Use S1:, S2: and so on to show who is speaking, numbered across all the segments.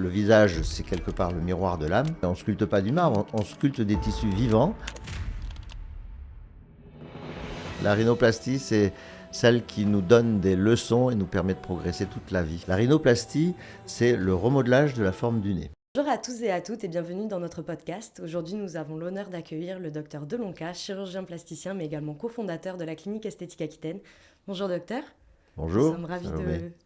S1: le visage, c'est quelque part le miroir de l'âme. On ne sculpte pas du marbre, on sculpte des tissus vivants. La rhinoplastie, c'est celle qui nous donne des leçons et nous permet de progresser toute la vie. La rhinoplastie, c'est le remodelage de la forme du nez.
S2: Bonjour à tous et à toutes et bienvenue dans notre podcast. Aujourd'hui, nous avons l'honneur d'accueillir le docteur Delonca, chirurgien plasticien mais également cofondateur de la clinique esthétique Aquitaine. Bonjour docteur.
S1: Bonjour.
S2: Nous sommes ravis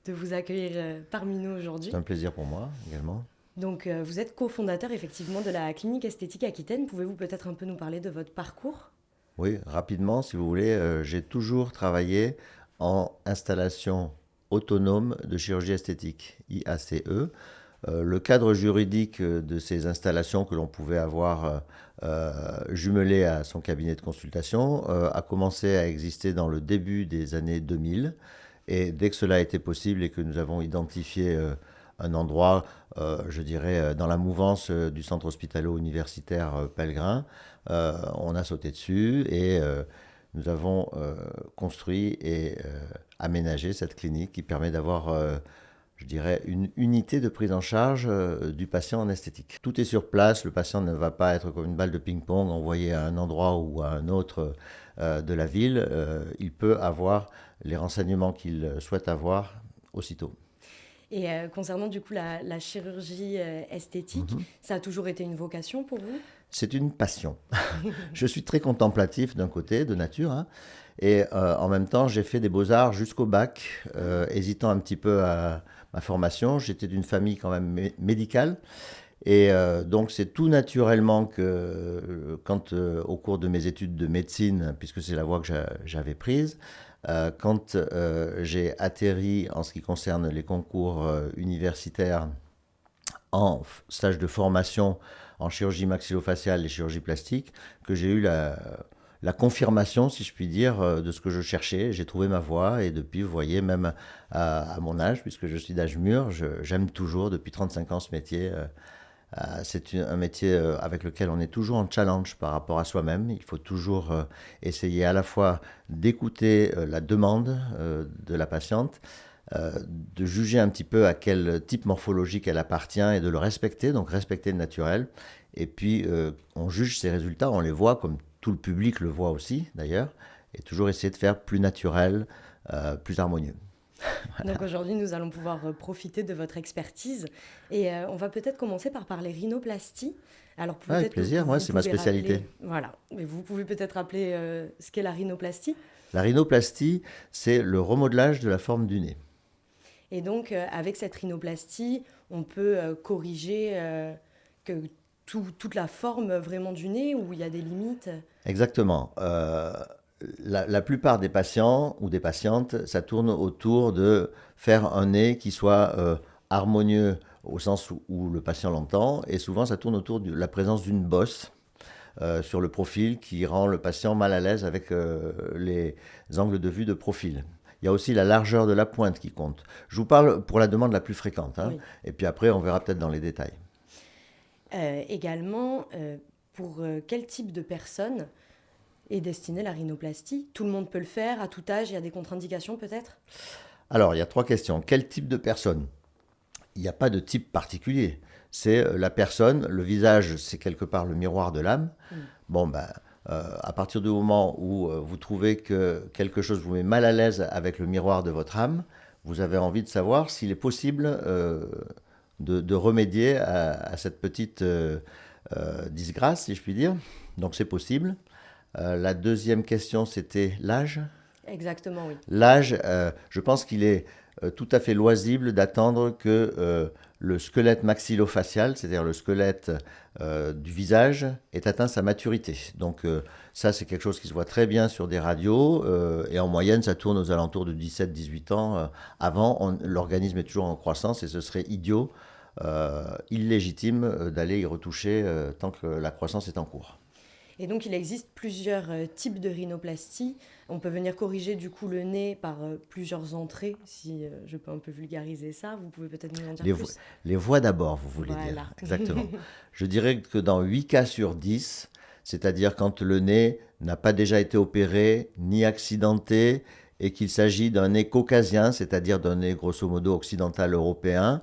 S2: de vous accueillir parmi nous aujourd'hui.
S1: C'est un plaisir pour moi également.
S2: Donc vous êtes cofondateur effectivement de la clinique esthétique Aquitaine. Pouvez-vous peut-être un peu nous parler de votre parcours ?
S1: Oui, rapidement si vous voulez. J'ai toujours travaillé en installation autonome de chirurgie esthétique, IACE. Le cadre juridique de ces installations que l'on pouvait avoir jumelées à son cabinet de consultation a commencé à exister dans le début des années 2000. Et dès que cela a été possible et que nous avons identifié un endroit, je dirais, dans la mouvance du centre hospitalo-universitaire Pellegrin, on a sauté dessus et nous avons construit et aménagé cette clinique qui permet d'avoir je dirais, une unité de prise en charge du patient en esthétique. Tout est sur place, le patient ne va pas être comme une balle de ping-pong envoyée à un endroit ou à un autre de la ville. Il peut avoir les renseignements qu'il souhaite avoir aussitôt.
S2: Et concernant du coup la chirurgie esthétique, ça a toujours été une vocation pour vous ?
S1: C'est une passion. Je suis très contemplatif d'un côté, de nature, hein, et en même temps j'ai fait des beaux-arts jusqu'au bac, hésitant un petit peu à ma formation. J'étais d'une famille quand même médicale. Et donc c'est tout naturellement que quand au cours de mes études de médecine, puisque c'est la voie que j'avais prise, quand j'ai atterri en ce qui concerne les concours universitaires en stage de formation en chirurgie maxillofaciale et chirurgie plastique, que j'ai eu la confirmation, si je puis dire, de ce que je cherchais. J'ai trouvé ma voie et depuis, vous voyez, même à mon âge, puisque je suis d'âge mûr, j'aime toujours, depuis 35 ans, ce métier. C'est un métier avec lequel on est toujours en challenge par rapport à soi-même. Il faut toujours essayer à la fois d'écouter la demande de la patiente, de juger un petit peu à quel type morphologique elle appartient et de le respecter, donc respecter le naturel. Et puis, on juge ses résultats, on les voit comme tout le public le voit aussi d'ailleurs, et toujours essayer de faire plus naturel, plus harmonieux.
S2: Voilà. Donc aujourd'hui, nous allons pouvoir profiter de votre expertise et on va peut-être commencer par parler rhinoplastie. Alors peut-être
S1: avec plaisir, moi c'est ma spécialité.
S2: Voilà, mais vous pouvez peut-être rappeler ce qu'est la rhinoplastie.
S1: La rhinoplastie, c'est le remodelage de la forme du nez.
S2: Et donc avec cette rhinoplastie, on peut corriger toute la forme vraiment du nez où il y a des limites.
S1: Exactement. La plupart des patients ou des patientes, ça tourne autour de faire un nez qui soit harmonieux au sens où le patient l'entend, et souvent ça tourne autour de la présence d'une bosse sur le profil qui rend le patient mal à l'aise avec les angles de vue de profil. Il y a aussi la largeur de la pointe qui compte. Je vous parle pour la demande la plus fréquente, hein, oui. Et puis après on verra peut-être dans les détails.
S2: Également, pour quel type de personnes est destinée la rhinoplastie ? Tout le monde peut le faire, à tout âge, il y a des contre-indications peut-être ?
S1: Alors, il y a 3 questions. Quel type de personne ? Il n'y a pas de type particulier. C'est la personne, le visage, c'est quelque part le miroir de l'âme. Bon, à partir du moment où vous trouvez que quelque chose vous met mal à l'aise avec le miroir de votre âme, vous avez envie de savoir s'il est possible de remédier à cette petite disgrâce, si je puis dire. Donc, c'est possible. La deuxième question, c'était l'âge.
S2: Exactement, oui.
S1: L'âge, je pense qu'il est tout à fait loisible d'attendre que le squelette maxillofacial, c'est-à-dire le squelette du visage, ait atteint sa maturité. Donc ça, c'est quelque chose qui se voit très bien sur des radios, et en moyenne, ça tourne aux alentours de 17-18 ans. Avant, l'organisme est toujours en croissance, et ce serait idiot, illégitime d'aller y retoucher tant que la croissance est en cours.
S2: Et donc, il existe plusieurs types de rhinoplastie. On peut venir corriger du coup le nez par plusieurs entrées, si je peux un peu vulgariser ça. Vous pouvez peut-être nous en dire plus.
S1: Les voies d'abord, vous voulez dire. Exactement. Je dirais que dans 8 cas sur 10, c'est-à-dire quand le nez n'a pas déjà été opéré, ni accidenté, et qu'il s'agit d'un nez caucasien, c'est-à-dire d'un nez grosso modo occidental européen,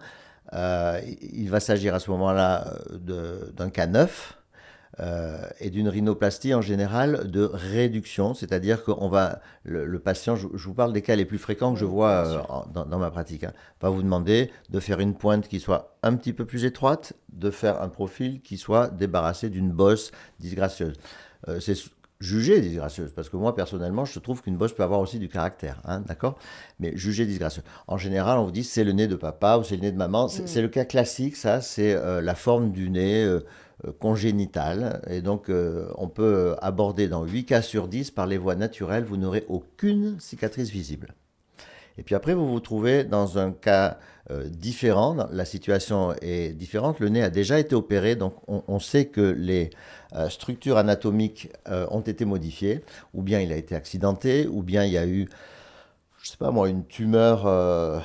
S1: Il va s'agir à ce moment-là d'un cas neuf et d'une rhinoplastie en général de réduction, c'est-à-dire le patient, je vous parle des cas les plus fréquents que je vois dans ma pratique, hein, va vous demander de faire une pointe qui soit un petit peu plus étroite, de faire un profil qui soit débarrassé d'une bosse disgracieuse. C'est jugée disgracieuse, parce que moi personnellement je trouve qu'une bosse peut avoir aussi du caractère, hein, d'accord, mais jugée disgracieuse. En général on vous dit c'est le nez de papa ou c'est le nez de maman, c'est le cas classique, ça c'est la forme du nez congénitale, et donc on peut aborder dans 8 cas sur 10 par les voies naturelles, vous n'aurez aucune cicatrice visible. Et puis après, vous vous trouvez dans un cas différent, la situation est différente, le nez a déjà été opéré, donc on sait que les structures anatomiques ont été modifiées, ou bien il a été accidenté, ou bien il y a eu, je sais pas moi, une tumeur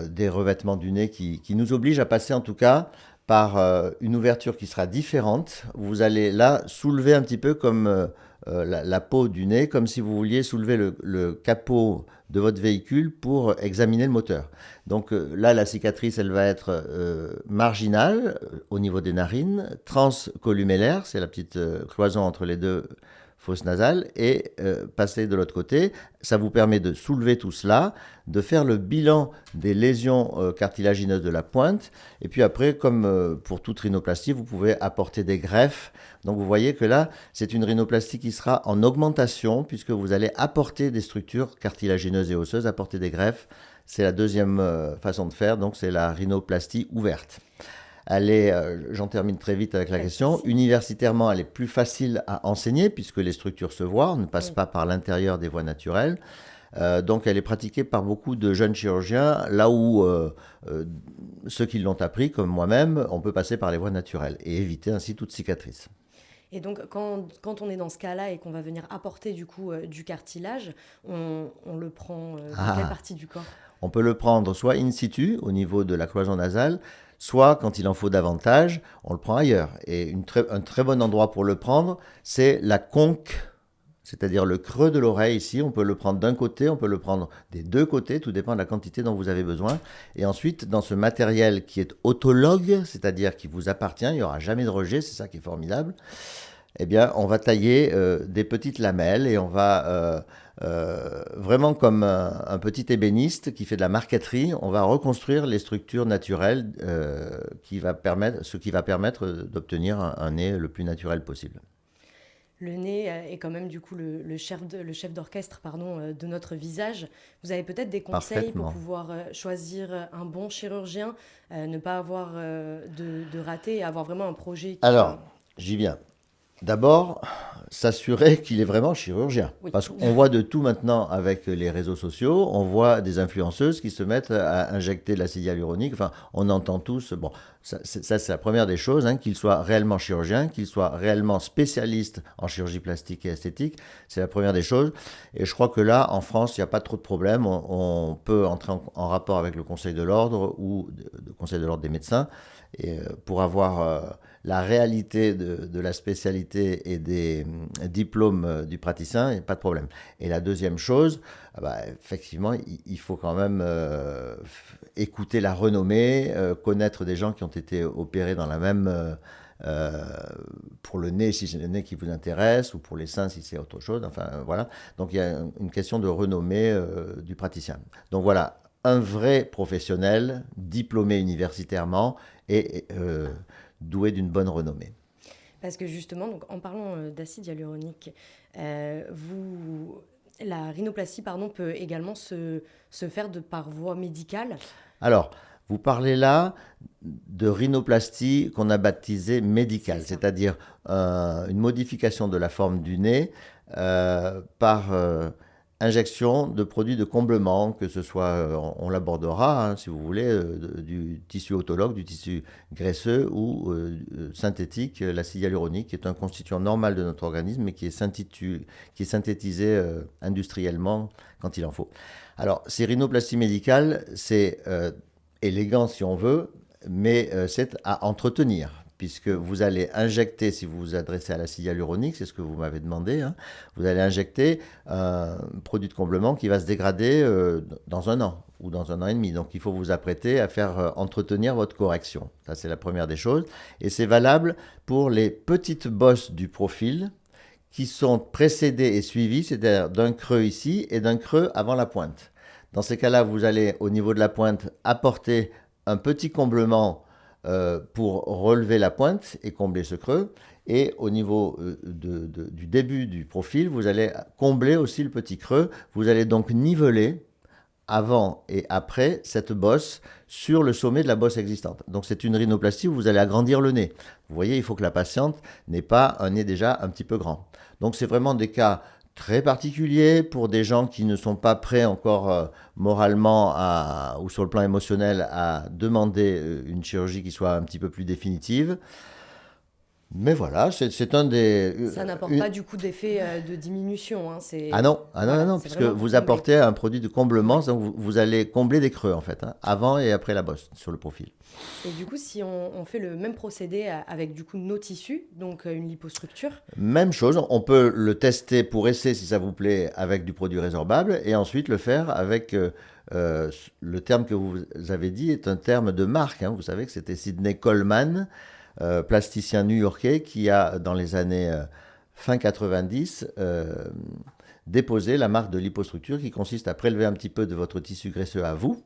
S1: des revêtements du nez qui nous oblige à passer en tout cas par une ouverture qui sera différente. Vous allez là soulever un petit peu comme la peau du nez, comme si vous vouliez soulever le capot de votre véhicule pour examiner le moteur. Donc là, la cicatrice, elle va être marginale au niveau des narines, transcolumellaire, c'est la petite cloison entre les deux fosses nasales, et passer de l'autre côté. Ça vous permet de soulever tout cela, de faire le bilan des lésions cartilagineuses de la pointe, et puis après, comme pour toute rhinoplastie, vous pouvez apporter des greffes. Donc vous voyez que là, c'est une rhinoplastie qui sera en augmentation, puisque vous allez apporter des structures cartilagineuses et osseuses, apporter des greffes. C'est la deuxième façon de faire, donc c'est la rhinoplastie ouverte. J'en termine très vite avec la question. Universitairement, elle est plus facile à enseigner puisque les structures se voient, on ne passe pas par l'intérieur des voies naturelles. Donc elle est pratiquée par beaucoup de jeunes chirurgiens, là où ceux qui l'ont appris, comme moi-même, on peut passer par les voies naturelles et éviter ainsi toute cicatrice.
S2: Et donc, quand on est dans ce cas-là et qu'on va venir apporter du coup du cartilage, on le prend dans quelle partie du corps?
S1: On peut le prendre soit in situ, au niveau de la cloison nasale, soit quand il en faut davantage, on le prend ailleurs. Et un très bon endroit pour le prendre, c'est la conque, c'est-à-dire le creux de l'oreille ici. On peut le prendre d'un côté, on peut le prendre des deux côtés, tout dépend de la quantité dont vous avez besoin. Et ensuite, dans ce matériel qui est autologue, c'est-à-dire qui vous appartient, il n'y aura jamais de rejet, c'est ça qui est formidable, eh bien, on va tailler des petites lamelles et on va vraiment comme un petit ébéniste qui fait de la marqueterie, on va reconstruire les structures naturelles ce qui va permettre d'obtenir un nez le plus naturel possible.
S2: Le nez est quand même du coup le chef d'orchestre de notre visage. Vous avez peut-être des conseils pour pouvoir choisir un bon chirurgien, ne pas avoir de raté et avoir vraiment un projet
S1: Alors, j'y viens. D'abord, s'assurer qu'il est vraiment chirurgien. Oui. Parce qu'on voit de tout maintenant avec les réseaux sociaux. On voit des influenceuses qui se mettent à injecter de l'acide hyaluronique. Enfin, on entend tous. Bon, ça c'est la première des choses, hein, qu'il soit réellement chirurgien, qu'il soit réellement spécialiste en chirurgie plastique et esthétique. C'est la première des choses. Et je crois que là, en France, il n'y a pas trop de problème. On peut entrer en rapport avec le Conseil de l'Ordre ou le Conseil de l'Ordre des médecins et, pour avoir la réalité de la spécialité et des diplômes du praticien, il n'y a pas de problème. Et la deuxième chose, effectivement, il faut quand même écouter la renommée, connaître des gens qui ont été opérés dans la même... pour le nez, si c'est le nez qui vous intéresse, ou pour les seins, si c'est autre chose. Enfin, voilà. Donc, il y a une question de renommée du praticien. Donc, voilà, un vrai professionnel, diplômé universitairement et doué d'une bonne renommée.
S2: Parce que justement, donc, en parlant d'acide hyaluronique, la rhinoplastie peut également se faire par voie médicale.
S1: Alors, vous parlez là de rhinoplastie qu'on a baptisée médicale, c'est-à-dire une modification de la forme du nez par injection de produits de comblement, que ce soit, on l'abordera, hein, si vous voulez, du tissu autologue, du tissu graisseux ou synthétique, l'acide hyaluronique, qui est un constituant normal de notre organisme, mais qui est synthétisé industriellement quand il en faut. Alors, ces rhinoplasties médicales, c'est élégant si on veut, mais c'est à entretenir, puisque vous allez injecter, si vous vous adressez à l'acide hyaluronique, c'est ce que vous m'avez demandé, hein, vous allez injecter un produit de comblement qui va se dégrader dans 1 an ou dans 1 an et demi. Donc il faut vous apprêter à faire entretenir votre correction. Ça, c'est la première des choses. Et c'est valable pour les petites bosses du profil qui sont précédées et suivies, c'est-à-dire d'un creux ici et d'un creux avant la pointe. Dans ces cas-là, vous allez, au niveau de la pointe, apporter un petit comblement pour relever la pointe et combler ce creux. Et au niveau du début du profil, vous allez combler aussi le petit creux. Vous allez donc niveler avant et après cette bosse sur le sommet de la bosse existante. Donc c'est une rhinoplastie où vous allez agrandir le nez. Vous voyez, il faut que la patiente n'ait pas un nez déjà un petit peu grand. Donc c'est vraiment des cas très particuliers pour des gens qui ne sont pas prêts encore moralement ou sur le plan émotionnel à demander une chirurgie qui soit un petit peu plus définitive. Mais voilà, c'est un des...
S2: Ça n'apporte pas du coup d'effet de diminution. Hein,
S1: Ah non, puisque vous apportez un produit de comblement, donc vous allez combler des creux en fait, hein, avant et après la bosse sur le profil.
S2: Et du coup, si on fait le même procédé avec du coup nos tissus, donc une lipostructure.
S1: Même chose, on peut le tester pour essayer si ça vous plaît avec du produit résorbable et ensuite le faire avec... le terme que vous avez dit est un terme de marque, hein. Vous savez que c'était Sidney Coleman, plasticien new-yorkais qui a, dans les années fin 90, déposé la marque de lipostructure qui consiste à prélever un petit peu de votre tissu graisseux à vous,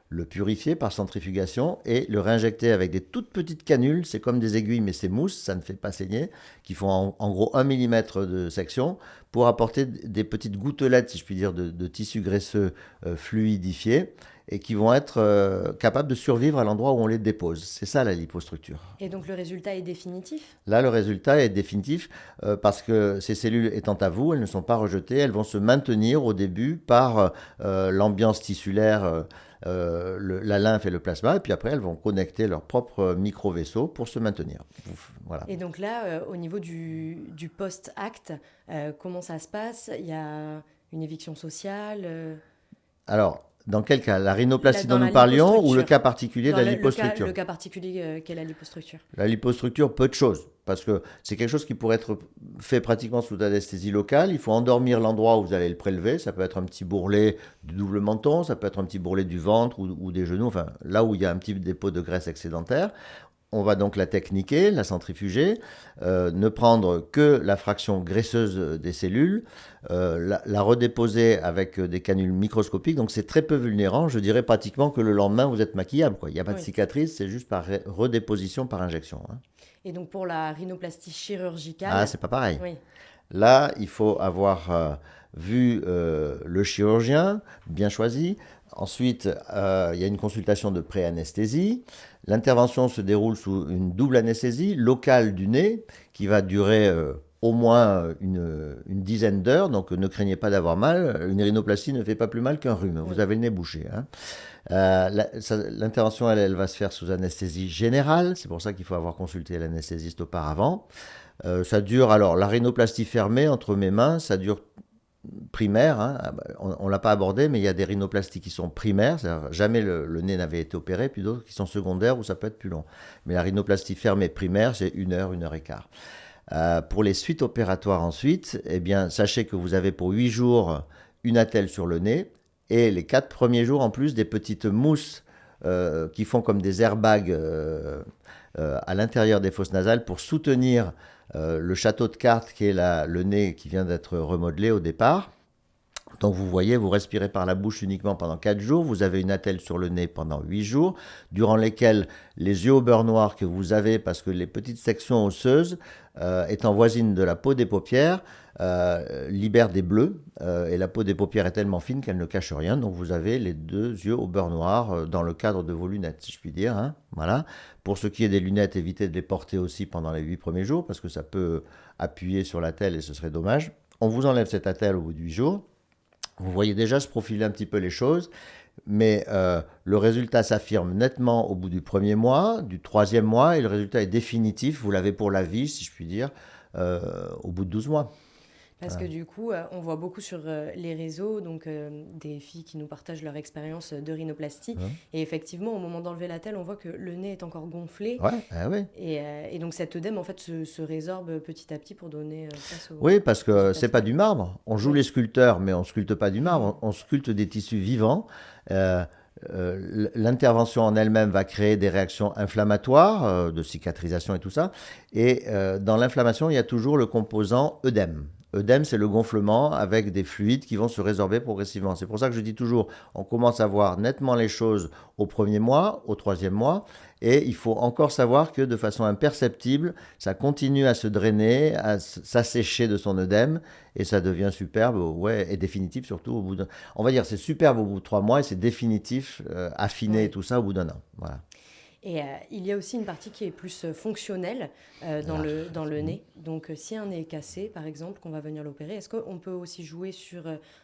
S1: le purifier par centrifugation et le réinjecter avec des toutes petites canules, c'est comme des aiguilles mais c'est mousse, ça ne fait pas saigner, qui font en gros 1 mm de section pour apporter des petites gouttelettes, si je puis dire, de tissu graisseux fluidifié et qui vont être capables de survivre à l'endroit où on les dépose. C'est ça la lipostructure.
S2: Et donc le résultat est définitif ?
S1: Là, le résultat est définitif parce que ces cellules étant à vous, elles ne sont pas rejetées, elles vont se maintenir au début par l'ambiance tissulaire, la lymphe et le plasma, et puis après elles vont connecter leur propre micro-vaisseau pour se maintenir. Voilà.
S2: Et donc là, au niveau du post-acte, comment ça se passe ? Il y a une éviction sociale
S1: Alors, dans quel cas ? La rhinoplastie dont nous parlions ou le cas particulier de la lipostructure ?
S2: Le cas particulier qu'est la lipostructure.
S1: La lipostructure, peu de choses, parce que c'est quelque chose qui pourrait être fait pratiquement sous anesthésie locale. Il faut endormir l'endroit où vous allez le prélever. Ça peut être un petit bourrelet du double menton, ça peut être un petit bourrelet du ventre ou des genoux, enfin là où il y a un petit dépôt de graisse excédentaire. On va donc la techniquer, la centrifuger, ne prendre que la fraction graisseuse des cellules, la redéposer avec des canules microscopiques. Donc c'est très peu vulnérant. Je dirais pratiquement que le lendemain, vous êtes maquillable, quoi. Il n'y a pas de cicatrice, c'est juste par redéposition par injection, hein.
S2: Et donc pour la rhinoplastie chirurgicale...
S1: Ah, c'est pas pareil.
S2: Oui.
S1: Là, il faut avoir vu le chirurgien, bien choisi. Ensuite, il y a une consultation de pré-anesthésie. L'intervention se déroule sous une double anesthésie locale du nez qui va durer au moins une dizaine d'heures. Donc ne craignez pas d'avoir mal. Une rhinoplastie ne fait pas plus mal qu'un rhume. Vous avez le nez bouché, hein. L'intervention, elle va se faire sous anesthésie générale. C'est pour ça qu'il faut avoir consulté l'anesthésiste auparavant. Ça dure, alors la rhinoplastie fermée entre mes mains, ça dure primaire, hein. On ne l'a pas abordé, mais il y a des rhinoplasties qui sont primaires, c'est-à-dire jamais le nez n'avait été opéré, puis d'autres qui sont secondaires où ça peut être plus long. Mais la rhinoplastie fermée primaire, c'est 1 heure, 1 heure et quart. Pour les suites opératoires ensuite, eh bien, sachez que vous avez pour 8 jours une attelle sur le nez et les 4 premiers jours en plus des petites mousses qui font comme des airbags à l'intérieur des fosses nasales pour soutenir le château de cartes qui est le nez qui vient d'être remodelé au départ. Donc vous voyez, vous respirez par la bouche uniquement pendant 4 jours, vous avez une attelle sur le nez pendant 8 jours, durant lesquels les yeux au beurre noir que vous avez, parce que les petites sections osseuses, étant voisines de la peau des paupières, libèrent des bleus, et la peau des paupières est tellement fine qu'elle ne cache rien, donc vous avez les 2 yeux au beurre noir dans le cadre de vos lunettes, si je puis dire, hein. Voilà. Pour ce qui est des lunettes, évitez de les porter aussi pendant les 8 premiers jours, parce que ça peut appuyer sur l'attelle et ce serait dommage. On vous enlève cette attelle au bout de 8 jours. Vous voyez déjà se profiler un petit peu les choses, mais le résultat s'affirme nettement au bout du 1er mois, du 3e mois, et le résultat est définitif, vous l'avez pour la vie, si je puis dire, au bout de 12 mois.
S2: Parce que du coup, on voit beaucoup sur les réseaux, donc des filles qui nous partagent leur expérience de rhinoplastie. Et effectivement, au moment d'enlever la telle, on voit que le nez est encore gonflé.
S1: Ouais.
S2: Et donc cet œdème, en fait, se résorbe petit à petit pour donner place au...
S1: Oui, parce que c'est pas du marbre. On joue les sculpteurs, mais on sculpte pas du marbre. On sculpte des tissus vivants. L'intervention en elle-même va créer des réactions inflammatoires, de cicatrisation et tout ça. Et dans l'inflammation, il y a toujours le composant œdème. Œdème, c'est le gonflement avec des fluides qui vont se résorber progressivement. C'est pour ça que je dis toujours, on commence à voir nettement les choses au premier mois, au troisième mois, et il faut encore savoir que de façon imperceptible, ça continue à se drainer, à s'assécher de son œdème, et ça devient superbe, ouais, et définitif surtout au bout d'un... On va dire c'est superbe au bout de 3 mois, et c'est définitif, affiné et tout ça au bout d'un an. Voilà.
S2: Et il y a aussi une partie qui est plus fonctionnelle dans le nez. Donc, si un nez est cassé, par exemple, qu'on va venir l'opérer, est-ce qu'on peut aussi jouer sur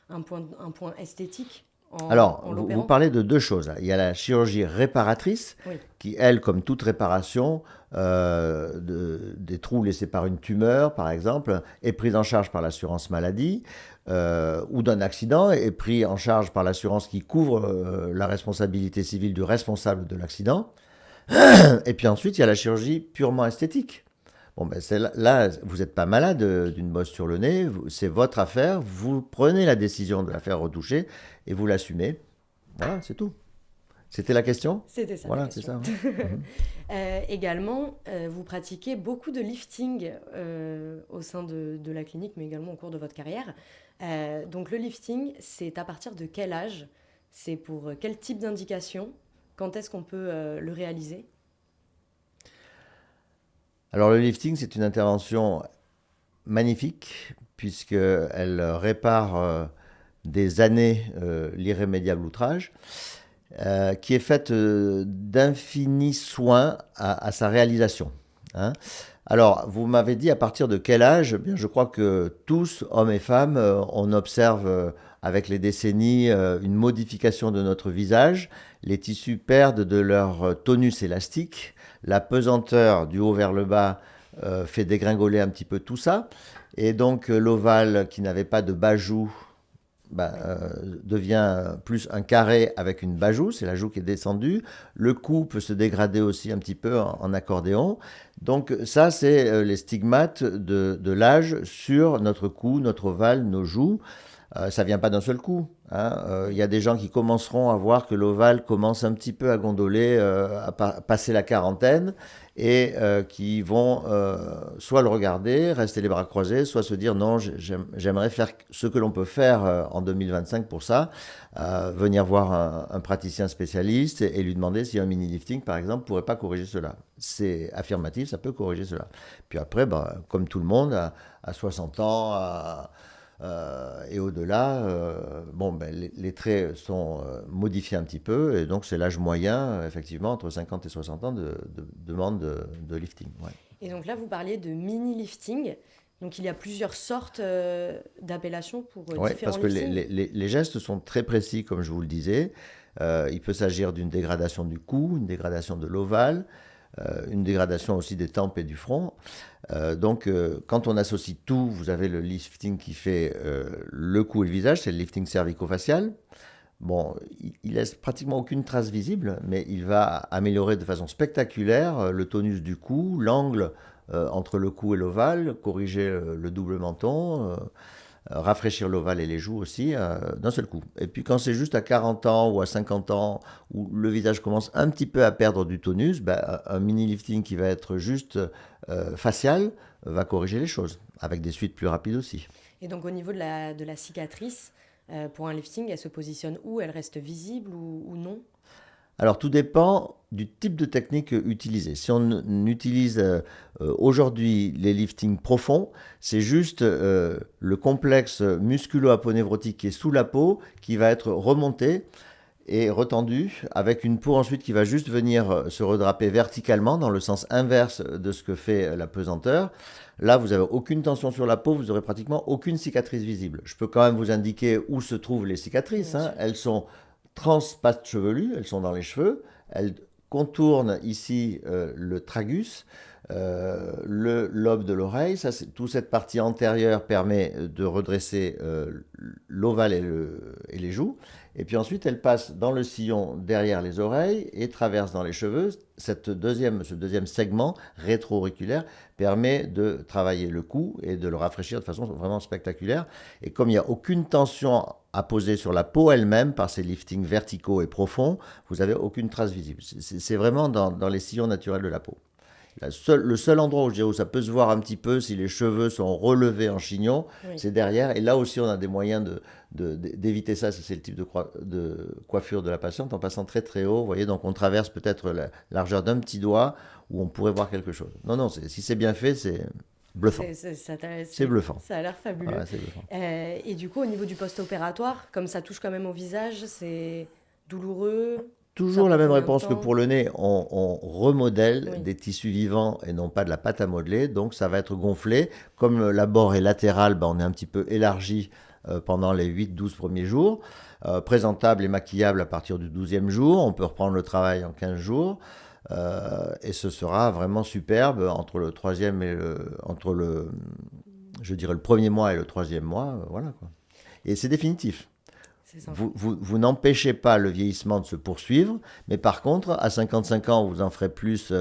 S2: un point esthétique
S1: Alors, vous parlez de deux choses. Il y a la chirurgie réparatrice, qui, elle, comme toute réparation des trous laissés par une tumeur, par exemple, est prise en charge par l'assurance maladie, ou d'un accident, est pris en charge par l'assurance qui couvre la responsabilité civile du responsable de l'accident. Et puis ensuite, il y a la chirurgie purement esthétique. Bon, ben là, vous n'êtes pas malade d'une bosse sur le nez, c'est votre affaire, vous prenez la décision de la faire retoucher et vous l'assumez. Voilà, c'est tout. C'était la question ?
S2: C'était ça.
S1: Voilà, c'est ça.
S2: Également, vous pratiquez beaucoup de lifting au sein de la clinique, mais également au cours de votre carrière. Donc le lifting, c'est à partir de quel âge ? C'est pour quel type d'indication ? Quand est-ce qu'on peut le réaliser ?
S1: Alors le lifting, c'est une intervention magnifique puisqu'elle répare des années l'irrémédiable outrage, qui est faite d'infinis soins à sa réalisation. Hein. Alors, vous m'avez dit à partir de quel âge ? Bien, je crois que tous, hommes et femmes, on observe avec les décennies une modification de notre visage. Les tissus perdent de leur tonus élastique. La pesanteur du haut vers le bas fait dégringoler un petit peu tout ça. Et donc, l'ovale qui n'avait pas de bas joue devient plus un carré avec une bas joue, c'est la joue qui est descendue. Le cou peut se dégrader aussi un petit peu en accordéon. Donc ça, c'est les stigmates de l'âge sur notre cou, notre ovale, nos joues. Ça ne vient pas d'un seul coup. Hein. Y a des gens qui commenceront à voir que l'ovale commence un petit peu à gondoler, à passer la quarantaine, et qui vont soit le regarder, rester les bras croisés, soit se dire non, j'aimerais faire ce que l'on peut faire en 2025 pour ça, venir voir un praticien spécialiste et lui demander si un mini-lifting, par exemple, ne pourrait pas corriger cela. C'est affirmatif, ça peut corriger cela. Puis après, comme tout le monde, à 60 ans, et au-delà, les traits sont modifiés un petit peu, et donc c'est l'âge moyen, effectivement, entre 50 et 60 ans de demande de lifting. Ouais.
S2: Et donc là, vous parliez de mini-lifting. Donc il y a plusieurs sortes d'appellations pour différents liftings.
S1: Parce que les gestes sont très précis, comme je vous le disais. Il peut s'agir d'une dégradation du cou, une dégradation de l'ovale, une dégradation aussi des tempes et du front. Donc, quand on associe tout, vous avez le lifting qui fait le cou et le visage, c'est le lifting cervico-facial. Bon, il laisse pratiquement aucune trace visible, mais il va améliorer de façon spectaculaire le tonus du cou, l'angle entre le cou et l'ovale, corriger le double menton, rafraîchir l'ovale et les joues aussi d'un seul coup. Et puis quand c'est juste à 40 ans ou à 50 ans où le visage commence un petit peu à perdre du tonus, un mini-lifting qui va être juste facial va corriger les choses, avec des suites plus rapides aussi.
S2: Et donc au niveau de la cicatrice, pour un lifting, elle se positionne où ? Elle reste visible ou non ?
S1: Alors tout dépend du type de technique utilisée. Si on utilise aujourd'hui les liftings profonds, c'est juste le complexe musculo-aponeurotique qui est sous la peau qui va être remonté et retendu avec une peau ensuite qui va juste venir se redraper verticalement dans le sens inverse de ce que fait la pesanteur. Là, vous n'avez aucune tension sur la peau, vous n'aurez pratiquement aucune cicatrice visible. Je peux quand même vous indiquer où se trouvent les cicatrices. Hein. Elles sont transpattes chevelues, elles sont dans les cheveux, elles contourne ici le tragus, le lobe de l'oreille. Toute cette partie antérieure permet de redresser l'ovale et les joues. Et puis ensuite, elle passe dans le sillon derrière les oreilles et traverse dans les cheveux. Ce deuxième segment rétro-auriculaire permet de travailler le cou et de le rafraîchir de façon vraiment spectaculaire. Et comme il n'y a aucune tension à poser sur la peau elle-même par ces liftings verticaux et profonds, vous n'avez aucune trace visible. C'est vraiment dans les sillons naturels de la peau. Le seul endroit où ça peut se voir un petit peu si les cheveux sont relevés en chignon, oui, c'est derrière. Et là aussi, on a des moyens d'éviter ça, si c'est le type de coiffure de la patiente, en passant très très haut. Vous voyez, donc on traverse peut-être la largeur d'un petit doigt où on pourrait voir quelque chose. Non, si c'est bien fait, c'est bluffant. C'est bluffant.
S2: Ça a l'air fabuleux.
S1: Ouais, c'est bluffant.
S2: Et du coup, au niveau du post-opératoire, comme ça touche quand même au visage, c'est douloureux?
S1: Toujours la même réponse que pour le nez, on remodèle des tissus vivants et non pas de la pâte à modeler, donc ça va être gonflé. Comme l'abord est latéral, on est un petit peu élargi pendant les 8-12 premiers jours. Présentable et maquillable à partir du 12e jour, on peut reprendre le travail en 15 jours. Et ce sera vraiment superbe entre le troisième et le premier mois et le troisième mois, voilà quoi. Et c'est définitif. Vous n'empêchez pas le vieillissement de se poursuivre, mais par contre, à 55 ans, vous en ferez plus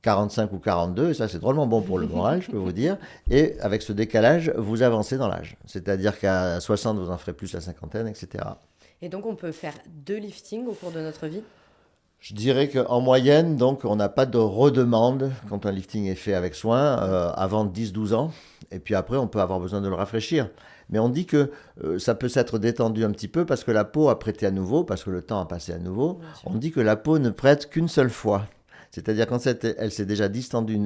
S1: 45 ou 42, et ça c'est drôlement bon pour le moral, je peux vous dire. Et avec ce décalage, vous avancez dans l'âge. C'est-à-dire qu'à 60, vous en ferez plus la cinquantaine, etc.
S2: Et donc on peut faire 2 liftings au cours de notre vie?
S1: Je dirais qu'en moyenne, donc, on n'a pas de redemande quand un lifting est fait avec soin avant 10-12 ans. Et puis après, on peut avoir besoin de le rafraîchir. Mais on dit que ça peut s'être détendu un petit peu parce que la peau a prêté à nouveau, parce que le temps a passé à nouveau. On dit que la peau ne prête qu'une seule fois. C'est-à-dire quand elle s'est déjà distendue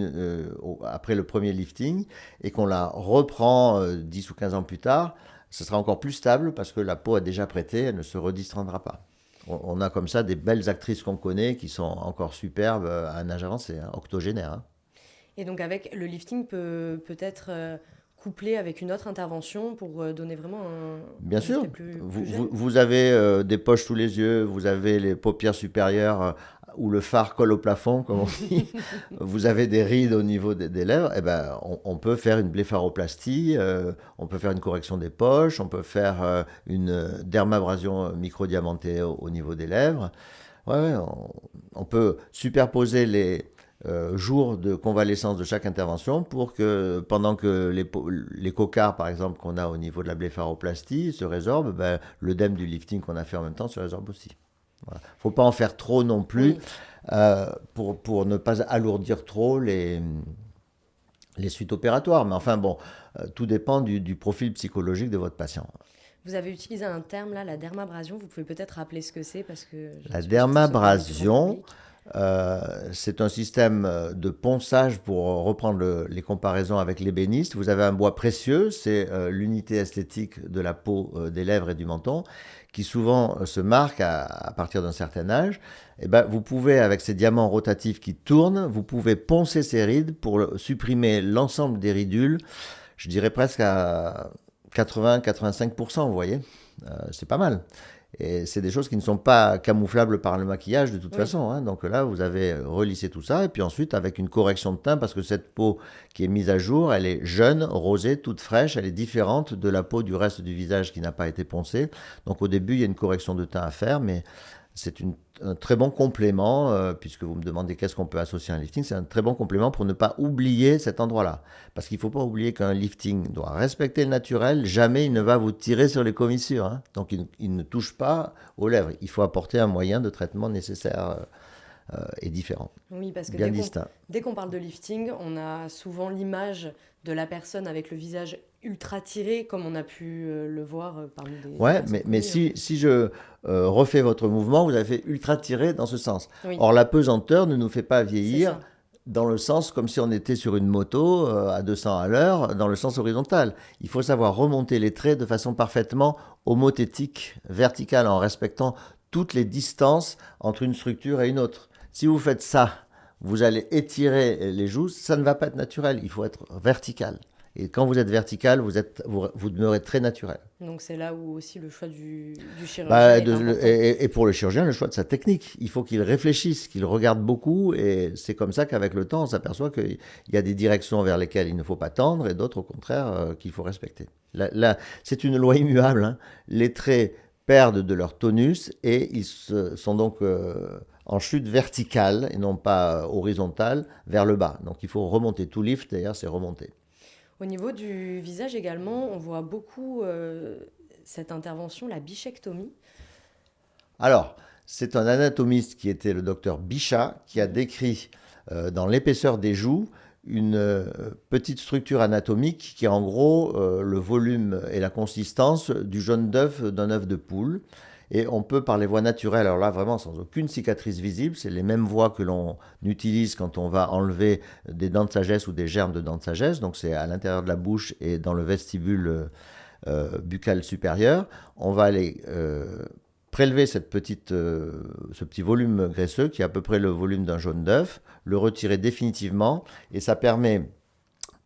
S1: après le premier lifting et qu'on la reprend 10 ou 15 ans plus tard, ce sera encore plus stable parce que la peau a déjà prêté, elle ne se redistendra pas. On a comme ça des belles actrices qu'on connaît qui sont encore superbes à un âge avancé, octogénaire. Hein.
S2: Et donc avec le lifting peut-être couplé avec une autre intervention pour donner vraiment un...
S1: Bien sûr, vous avez des poches sous les yeux, vous avez les paupières supérieures où le fard colle au plafond, comme on dit. Vous avez des rides au niveau des lèvres, et on peut faire une blépharoplastie, on peut faire une correction des poches, on peut faire une dermabrasion microdiamantée au niveau des lèvres. On peut superposer les jours de convalescence de chaque intervention pour que pendant que les cocards par exemple qu'on a au niveau de la blépharoplastie se résorbent, l'œdème du lifting qu'on a fait en même temps se résorbe aussi. Voilà. Faut pas en faire trop non plus pour ne pas alourdir trop les suites opératoires. Mais enfin bon, tout dépend du profil psychologique de votre patient.
S2: Vous avez utilisé un terme là, la dermabrasion. Vous pouvez peut-être rappeler ce que c'est parce que
S1: la dermabrasion, c'est un système de ponçage pour reprendre les comparaisons avec l'ébéniste. Vous avez un bois précieux, c'est l'unité esthétique de la peau des lèvres et du menton, qui souvent se marque à partir d'un certain âge. Et vous pouvez, avec ces diamants rotatifs qui tournent, vous pouvez poncer ces rides pour supprimer l'ensemble des ridules, je dirais presque à 80-85%, vous voyez. C'est pas mal. Et c'est des choses qui ne sont pas camouflables par le maquillage de toute façon. Hein. Donc là, vous avez relissé tout ça. Et puis ensuite, avec une correction de teint, parce que cette peau qui est mise à jour, elle est jeune, rosée, toute fraîche. Elle est différente de la peau du reste du visage qui n'a pas été poncée. Donc au début, il y a une correction de teint à faire, mais c'est un très bon complément, puisque vous me demandez qu'est-ce qu'on peut associer à un lifting. C'est un très bon complément pour ne pas oublier cet endroit-là. Parce qu'il ne faut pas oublier qu'un lifting doit respecter le naturel. Jamais il ne va vous tirer sur les commissures. Hein. Donc il ne touche pas aux lèvres. Il faut apporter un moyen de traitement nécessaire et différent.
S2: Oui, parce que
S1: bien distinct.
S2: Dès qu'on parle de lifting, on a souvent l'image de la personne avec le visage ultra tiré, comme on a pu le voir parmi des...
S1: Ouais, mais si je refais votre mouvement, vous avez fait ultra tiré dans ce sens.
S2: Oui.
S1: Or, la pesanteur ne nous fait pas vieillir dans le sens comme si on était sur une moto à 200 à l'heure, dans le sens horizontal. Il faut savoir remonter les traits de façon parfaitement homothétique, verticale, en respectant toutes les distances entre une structure et une autre. Si vous faites ça, vous allez étirer les joues, ça ne va pas être naturel, il faut être vertical. Et quand vous êtes vertical, vous demeurez très naturel.
S2: Donc c'est là où aussi le choix du chirurgien est important.
S1: Et pour le chirurgien, le choix de sa technique. Il faut qu'il réfléchisse, qu'il regarde beaucoup. Et c'est comme ça qu'avec le temps, on s'aperçoit qu'il y a des directions vers lesquelles il ne faut pas tendre et d'autres, au contraire, qu'il faut respecter. Là, c'est une loi immuable. Hein. Les traits perdent de leur tonus et ils sont donc en chute verticale et non pas horizontale vers le bas. Donc il faut remonter. Tout lift, d'ailleurs, c'est remonter.
S2: Au niveau du visage également, on voit beaucoup cette intervention, la bichectomie.
S1: Alors, c'est un anatomiste qui était le docteur Bichat qui a décrit dans l'épaisseur des joues une petite structure anatomique qui est en gros le volume et la consistance du jaune d'œuf d'un œuf de poule. Et on peut, par les voies naturelles, alors là vraiment sans aucune cicatrice visible, c'est les mêmes voies que l'on utilise quand on va enlever des dents de sagesse ou des germes de dents de sagesse. Donc c'est à l'intérieur de la bouche et dans le vestibule buccal supérieur. On va aller prélever ce petit volume graisseux qui est à peu près le volume d'un jaune d'œuf, le retirer définitivement et ça permet,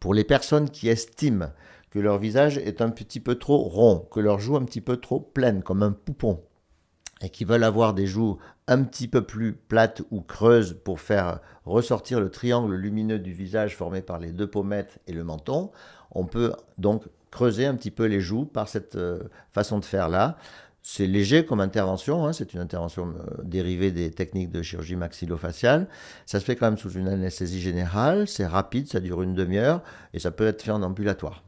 S1: pour les personnes qui estiment que leur visage est un petit peu trop rond, que leurs joues un petit peu trop pleines, comme un poupon, et qui veulent avoir des joues un petit peu plus plates ou creuses pour faire ressortir le triangle lumineux du visage formé par les deux pommettes et le menton, on peut donc creuser un petit peu les joues par cette façon de faire là. C'est léger comme intervention, hein, c'est une intervention dérivée des techniques de chirurgie maxillofaciale. Ça se fait quand même sous une anesthésie générale, c'est rapide, ça dure une demi-heure et ça peut être fait en ambulatoire.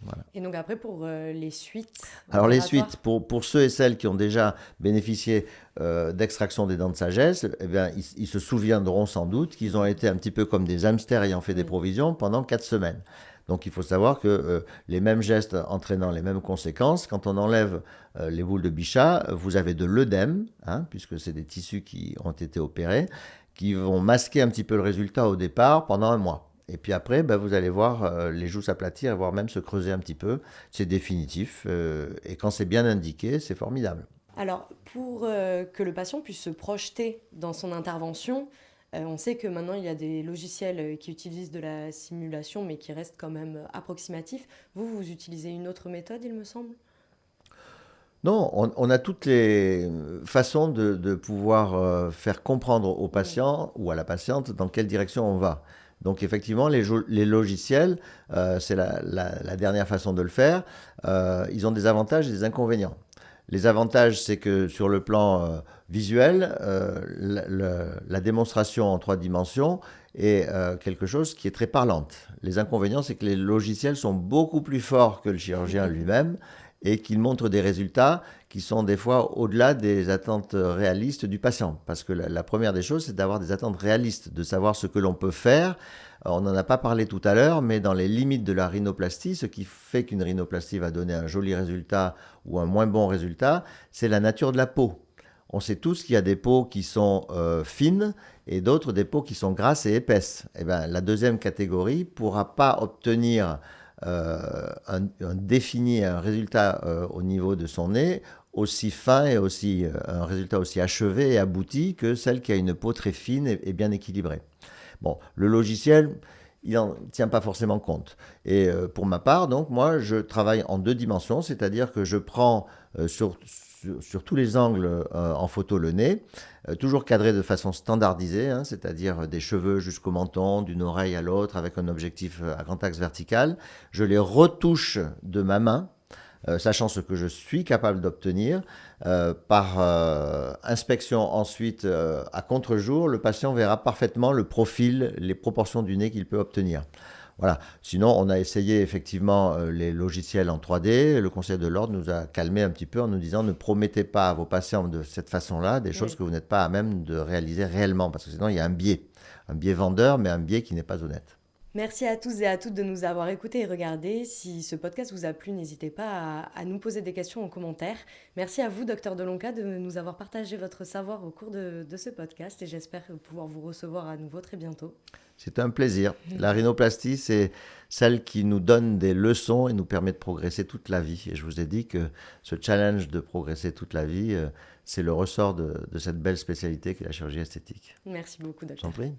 S1: Voilà.
S2: Et donc après, pour les suites.
S1: Alors les suites, pour ceux et celles qui ont déjà bénéficié d'extraction des dents de sagesse, eh bien, ils se souviendront sans doute qu'ils ont été un petit peu comme des hamsters ayant fait des provisions pendant 4 semaines. Donc il faut savoir que les mêmes gestes entraînant les mêmes conséquences, quand on enlève les boules de Bichat, vous avez de l'œdème, hein, puisque c'est des tissus qui ont été opérés, qui vont masquer un petit peu le résultat au départ pendant 1 mois. Et puis après, vous allez voir les joues s'aplatir, voire même se creuser un petit peu. C'est définitif. Et quand c'est bien indiqué, c'est formidable.
S2: Alors, pour que le patient puisse se projeter dans son intervention, on sait que maintenant, il y a des logiciels qui utilisent de la simulation, mais qui restent quand même approximatifs. Vous utilisez une autre méthode, il me semble ?
S1: Non, on a toutes les façons de pouvoir faire comprendre au patient ou à la patiente dans quelle direction on va. Donc effectivement, les logiciels, c'est la dernière façon de le faire, ils ont des avantages et des inconvénients. Les avantages, c'est que sur le plan visuel, la démonstration en 3 dimensions est quelque chose qui est très parlante. Les inconvénients, c'est que les logiciels sont beaucoup plus forts que le chirurgien lui-même et qu'ils montrent des résultats qui sont des fois au-delà des attentes réalistes du patient. Parce que la première des choses, c'est d'avoir des attentes réalistes, de savoir ce que l'on peut faire. On n'en a pas parlé tout à l'heure, mais dans les limites de la rhinoplastie, ce qui fait qu'une rhinoplastie va donner un joli résultat ou un moins bon résultat, c'est la nature de la peau. On sait tous qu'il y a des peaux qui sont fines et d'autres des peaux qui sont grasses et épaisses. Et bien, la deuxième catégorie ne pourra pas obtenir un résultat au niveau de son nez aussi fin et un résultat aussi achevé et abouti que celle qui a une peau très fine et bien équilibrée. Bon, le logiciel, il n'en tient pas forcément compte. Et pour ma part, donc, moi, je travaille en 2 dimensions, c'est-à-dire que je prends sur tous les angles en photo le nez, toujours cadré de façon standardisée, hein, c'est-à-dire des cheveux jusqu'au menton, d'une oreille à l'autre, avec un objectif à grand axe vertical. Je les retouche de ma main, sachant ce que je suis capable d'obtenir. Par inspection ensuite à contre-jour, le patient verra parfaitement le profil, les proportions du nez qu'il peut obtenir. Voilà. Sinon, on a essayé effectivement les logiciels en 3D. Le Conseil de l'Ordre nous a calmé un petit peu en nous disant ne promettez pas à vos patients de cette façon-là des choses que vous n'êtes pas à même de réaliser réellement, parce que sinon il y a un biais vendeur, mais un biais qui n'est pas honnête.
S2: Merci à tous et à toutes de nous avoir écoutés et regardés. Si ce podcast vous a plu, n'hésitez pas à nous poser des questions en commentaire. Merci à vous, Dr Delonca, de nous avoir partagé votre savoir au cours de ce podcast et j'espère pouvoir vous recevoir à nouveau très bientôt.
S1: C'est un plaisir. La rhinoplastie, c'est celle qui nous donne des leçons et nous permet de progresser toute la vie. Et je vous ai dit que ce challenge de progresser toute la vie, c'est le ressort de cette belle spécialité qu'est la chirurgie esthétique.
S2: Merci beaucoup, docteur.
S1: J'en prie.